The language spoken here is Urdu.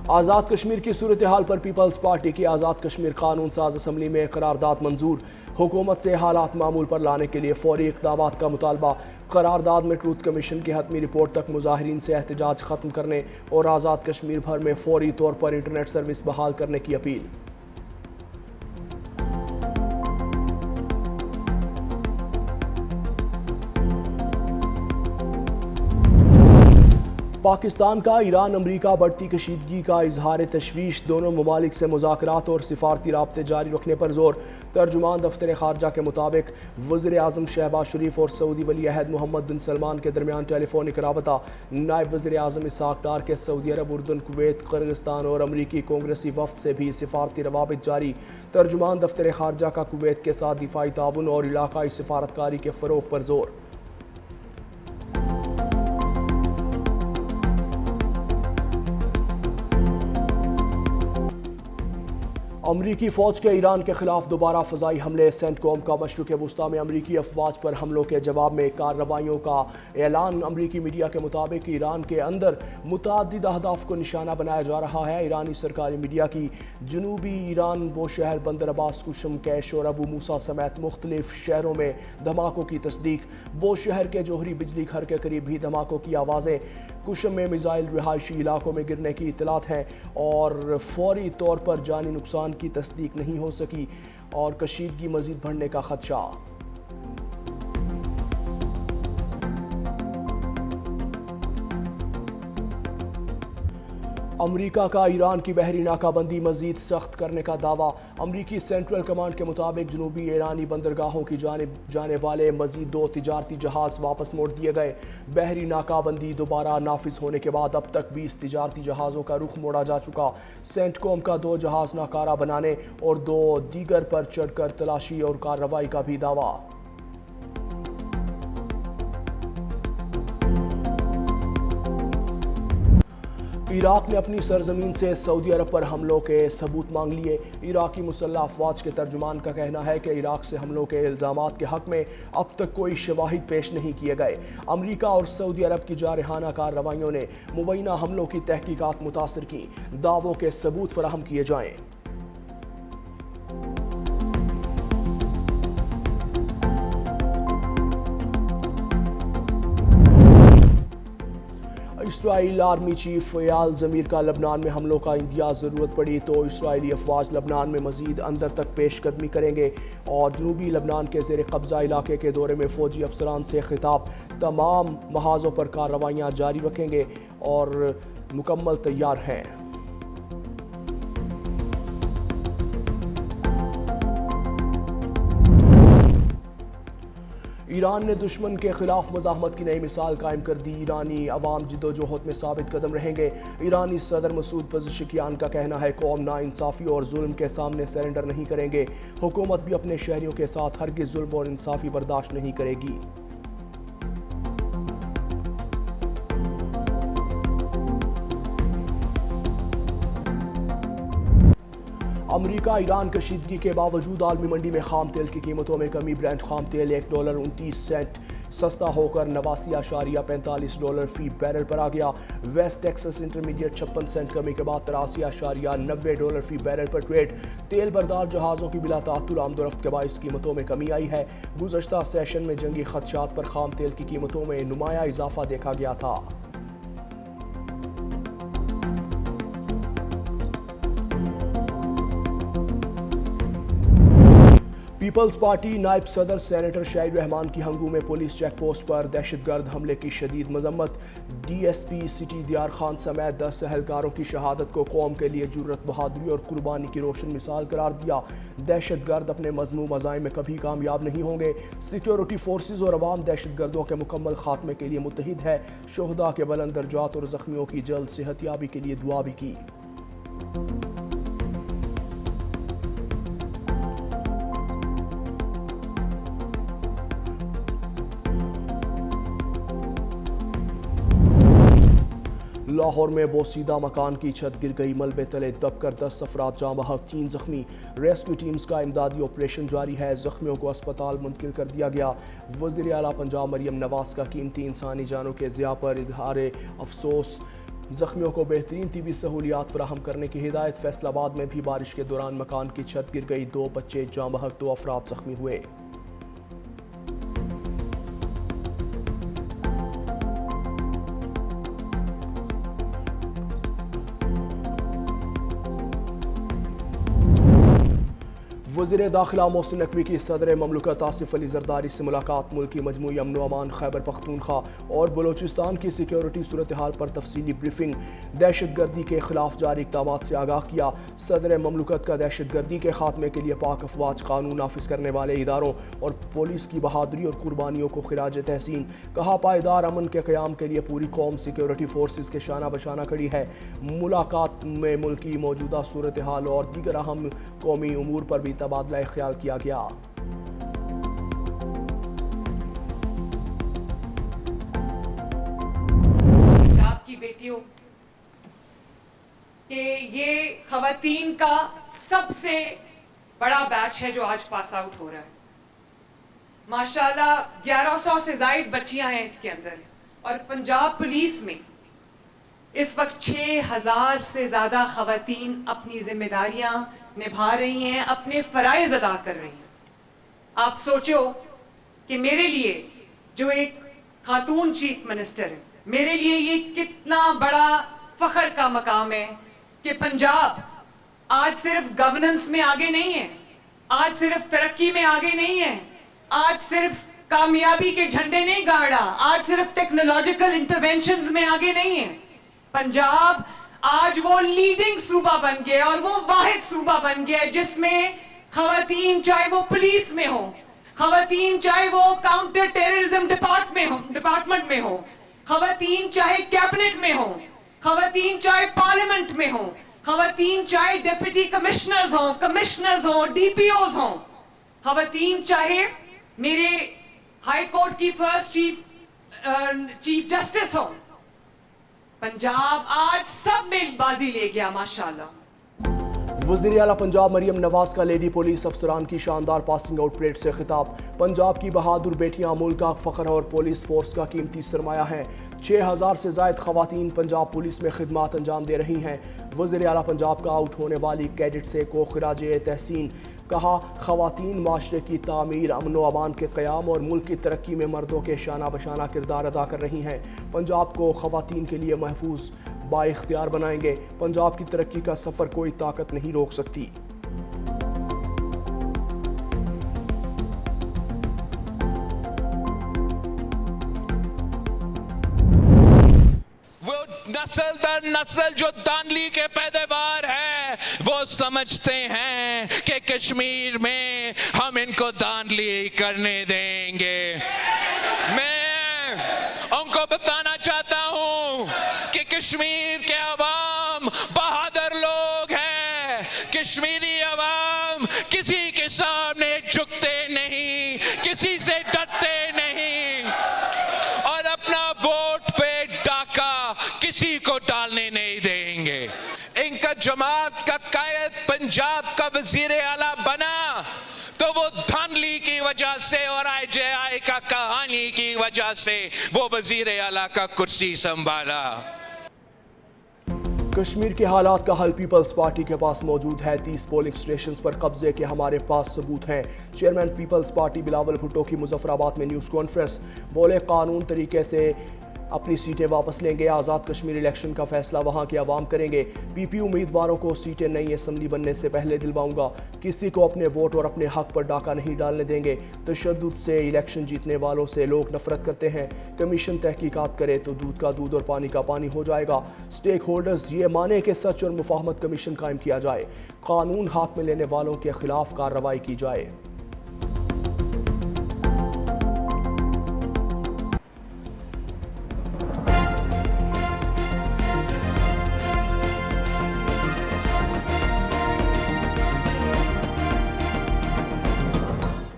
آزاد کشمیر کی صورتحال پر پیپلز پارٹی کی آزاد کشمیر قانون ساز اسمبلی میں قرارداد منظور۔ حکومت سے حالات معمول پر لانے کے لیے فوری اقدامات کا مطالبہ۔ قرارداد میں ٹروتھ کمیشن کی حتمی رپورٹ تک مظاہرین سے احتجاج ختم کرنے اور آزاد کشمیر بھر میں فوری طور پر انٹرنیٹ سروس بحال کرنے کی اپیل۔ پاکستان کا ایران امریکہ بڑھتی کشیدگی کا اظہار تشویش۔ دونوں ممالک سے مذاکرات اور سفارتی رابطے جاری رکھنے پر زور۔ ترجمان دفتر خارجہ کے مطابق وزیر اعظم شہباز شریف اور سعودی ولی عہد محمد بن سلمان کے درمیان ٹیلی فونک رابطہ۔ نائب وزیر اعظم اسحاق ڈار کے سعودی عرب، اردن، کویت، قرغستان اور امریکی کانگریسی وفد سے بھی سفارتی روابط جاری۔ ترجمان دفتر خارجہ کا کویت کے ساتھ دفاعی تعاون اور علاقائی سفارتکاری کے فروغ پر زور۔ امریکی فوج کے ایران کے خلاف دوبارہ فضائی حملے۔ سینٹ کوم کا مشرق وسطی میں امریکی افواج پر حملوں کے جواب میں کارروائیوں کا اعلان۔ امریکی میڈیا کے مطابق ایران کے اندر متعدد اہداف کو نشانہ بنایا جا رہا ہے۔ ایرانی سرکاری میڈیا کی جنوبی ایران بوشہر، بندر عباس، کشم، کیش اور ابو موسیٰ سمیت مختلف شہروں میں دھماکوں کی تصدیق۔ بوشہر کے جوہری بجلی گھر کے قریب بھی دھماکوں کی آوازیں۔ کشم میں میزائل رہائشی علاقوں میں گرنے کی اطلاعات ہیں اور فوری طور پر جانی نقصان کی تصدیق نہیں ہو سکی اور کشیدگی مزید بڑھنے کا خدشہ۔ امریکہ کا ایران کی بحری ناکہ بندی مزید سخت کرنے کا دعویٰ۔ امریکی سینٹرل کمانڈ کے مطابق جنوبی ایرانی بندرگاہوں کی جانب جانے والے مزید 2 تجارتی جہاز واپس موڑ دیے گئے۔ بحری ناکہ بندی دوبارہ نافذ ہونے کے بعد اب تک 20 تجارتی جہازوں کا رخ موڑا جا چکا۔ سینٹ کوم کا 2 جہاز ناکارہ بنانے اور 2 دیگر پر چڑھ کر تلاشی اور کارروائی کا بھی دعویٰ۔ عراق نے اپنی سرزمین سے سعودی عرب پر حملوں کے ثبوت مانگ لیے۔ عراقی مسلح افواج کے ترجمان کا کہنا ہے کہ عراق سے حملوں کے الزامات کے حق میں اب تک کوئی شواہد پیش نہیں کیے گئے۔ امریکہ اور سعودی عرب کی جارحانہ کارروائیوں نے مبینہ حملوں کی تحقیقات متاثر کی۔ دعووں کے ثبوت فراہم کیے جائیں۔ اسرائیل آرمی چیف ایال زمیر کا لبنان میں حملوں کا اندیاز۔ ضرورت پڑی تو اسرائیلی افواج لبنان میں مزید اندر تک پیش قدمی کریں گے اور جنوبی لبنان کے زیر قبضہ علاقے کے دورے میں فوجی افسران سے خطاب۔ تمام محاذوں پر کارروائیاں جاری رکھیں گے اور مکمل تیار ہیں۔ ایران نے دشمن کے خلاف مزاحمت کی نئی مثال قائم کر دی۔ ایرانی عوام جدوجہد میں ثابت قدم رہیں گے۔ ایرانی صدر مسعود پزشکیان کا کہنا ہے قوم ناانصافی اور ظلم کے سامنے سرنڈر نہیں کریں گے۔ حکومت بھی اپنے شہریوں کے ساتھ ہرگز ظلم اور انصافی برداشت نہیں کرے گی۔ امریکہ ایران کشیدگی کے باوجود عالمی منڈی میں خام تیل کی قیمتوں میں کمی۔ برنٹ خام تیل $1.29 سستا ہو کر $89.45 فی بیرل پر آ گیا۔ ویسٹ ٹیکسس انٹرمیڈیٹ 56 سنٹ کمی کے بعد $83.90 فی بیرل پر ٹریڈ۔ تیل بردار جہازوں کی بلا تعطل آمد و رفت کے باعث قیمتوں میں کمی آئی ہے۔ گزشتہ سیشن میں جنگی خدشات پر خام تیل کی قیمتوں میں نمایاں اضافہ دیکھا گیا تھا۔ پیپلز پارٹی نائب صدر سینیٹر شاہد رحمان کی ہنگو میں پولیس چیک پوسٹ پر دہشت گرد حملے کی شدید مذمت۔ ڈی ایس پی سٹی دیار خان سمیت 10 اہلکاروں کی شہادت کو قوم کے لیے جرأت، بہادری اور قربانی کی روشن مثال قرار دیا۔ دہشت گرد اپنے مذموم عزائم میں کبھی کامیاب نہیں ہوں گے۔ سیکیورٹی فورسز اور عوام دہشت گردوں کے مکمل خاتمے کے لیے متحد ہے۔ شہداء کے بلند درجات اور زخمیوں کی جلد صحت یابی کے لیے دعا بھی کی۔ لاہور میں بوسیدہ مکان کی چھت گر گئی، ملبے تلے دب کر 10 افراد جاں بحق، 3 زخمی۔ ریسکیو ٹیمز کا امدادی آپریشن جاری ہے، زخمیوں کو اسپتال منتقل کر دیا گیا۔ وزیر اعلیٰ پنجاب مریم نواز کا قیمتی انسانی جانوں کے ضیاع پر اظہار افسوس۔ زخمیوں کو بہترین طبی سہولیات فراہم کرنے کی ہدایت۔ فیصل آباد میں بھی بارش کے دوران مکان کی چھت گر گئی، 2 بچے جاں بحق، 2 افراد زخمی ہوئے۔ وزیر داخلہ محسن نقوی کی صدر مملکت آصف علی زرداری سے ملاقات۔ ملکی مجموعی امن و امان، خیبر پختونخوا اور بلوچستان کی سیکیورٹی صورتحال پر تفصیلی بریفنگ۔ دہشت گردی کے خلاف جاری اقدامات سے آگاہ کیا۔ صدر مملکت کا دہشت گردی کے خاتمے کے لیے پاک افواج قانون نافذ کرنے والے اداروں اور پولیس کی بہادری اور قربانیوں کو خراج تحسین۔ کہا پائیدار امن کے قیام کے لیے پوری قوم سیکیورٹی فورسز کے شانہ بشانہ کھڑی ہے۔ ملاقات میں ملکی موجودہ صورتحال اور دیگر اہم قومی امور پر بھی تبادلہ خیال کیا گیا۔ آپ کی بیٹیوں کہ یہ خواتین کا سب سے بڑا بیچ ہے جو آج پاس آؤٹ ہو رہا ہے۔ ماشاءاللہ 1100 سے زائد بچیاں ہیں اس کے اندر، اور پنجاب پولیس میں اس وقت 6000 سے زیادہ خواتین اپنی ذمہ داریاں نبھا رہی ہیں، اپنے فرائض ادا کر رہی ہیں۔ آپ سوچو کہ میرے لیے جو ایک خاتون چیف منسٹر ہے، میرے لیے یہ کتنا بڑا فخر کا مقام ہے کہ پنجاب آج صرف گورننس میں آگے نہیں ہے، آج صرف ترقی میں آگے نہیں ہے، آج صرف کامیابی کے جھنڈے نہیں گاڑ رہا، آج صرف ٹیکنالوجیکل انٹرونشنز میں آگے نہیں ہے۔ پنجاب آج وہ لیڈنگ صوبہ بن گیا، اور وہ واحد صوبہ بن گیا جس میں خواتین چاہے وہ پولیس میں ہوں، خواتین چاہے وہ کاؤنٹر ٹیررزم ڈپارٹمنٹ میں ہوں، خواتین چاہے کیبنٹ میں ہوں، خواتین چاہے پارلیمنٹ میں ہوں، خواتین چاہے ڈپٹی کمشنرز ہوں، ڈی پی اوز ہوں، خواتین چاہے میرے ہائی کورٹ کی فرسٹ چیف جسٹس ہوں۔ پنجاب آج سب میں بازی لے گیا ماشاءاللہ۔ وزیر اعلیٰ پنجاب مریم نواز کا لیڈی پولیس افسران کی شاندار پاسنگ آؤٹ پریڈ سے خطاب۔ پنجاب کی بہادر بیٹیاں ملک کا فخر اور پولیس فورس کا قیمتی سرمایہ ہیں۔ 6000 سے زائد خواتین پنجاب پولیس میں خدمات انجام دے رہی ہیں۔ وزیر اعلیٰ پنجاب کا آؤٹ ہونے والی کیڈٹ سے کو خراج تحسین۔ کہا خواتین معاشرے کی تعمیر، امن و امان کے قیام اور ملک کی ترقی میں مردوں کے شانہ بشانہ کردار ادا کر رہی ہیں۔ پنجاب کو خواتین کے لیے محفوظ بااختیار بنائیں گے۔ پنجاب کی ترقی کا سفر کوئی طاقت نہیں روک سکتی۔ وہ نسل در نسل جو دانلی کے پیداوار ہے، وہ سمجھتے ہیں کہ کشمیر میں ہم ان کو دانلی کرنے دیں گے۔ میں ان کو بتانا چاہتا ہوں کہ کشمیر کے عوام بہادر لوگ ہیں۔ کشمیری عوام کسی کے سامنے جھکتے نہیں، کسی سے ڈرتے نہیں، اور اپنا ووٹ پہ ڈاکہ کسی کو ڈالنے نہیں دیں گے۔ ان کا جماعت کا قائد پنجاب کا وزیر اعلیٰ بنا تو وہ دھاندلی کی وجہ سے اور آئی جے آئی کا کہانی کی وجہ سے وہ وزیر اعلیٰ کا کرسی سنبھالا۔ کشمیر کے حالات کا حل پیپلز پارٹی کے پاس موجود ہے۔ 30 پولنگ سٹیشنز پر قبضے کے ہمارے پاس ثبوت ہیں۔ چیئرمین پیپلز پارٹی بلاول بھٹو کی مظفر آباد میں نیوز کانفرنس۔ بولے قانون طریقے سے اپنی سیٹیں واپس لیں گے، آزاد کشمیر الیکشن کا فیصلہ وہاں کے عوام کریں گے۔ پی پی امیدواروں کو سیٹیں نئی اسمبلی بننے سے پہلے دلواؤں گا، کسی کو اپنے ووٹ اور اپنے حق پر ڈاکہ نہیں ڈالنے دیں گے۔ تشدد سے الیکشن جیتنے والوں سے لوگ نفرت کرتے ہیں۔ کمیشن تحقیقات کرے تو دودھ کا دودھ اور پانی کا پانی ہو جائے گا۔ سٹیک ہولڈرز یہ مانے کہ سچ اور مفاہمت کمیشن قائم کیا جائے، قانون ہاتھ میں لینے والوں کے خلاف کارروائی کی جائے۔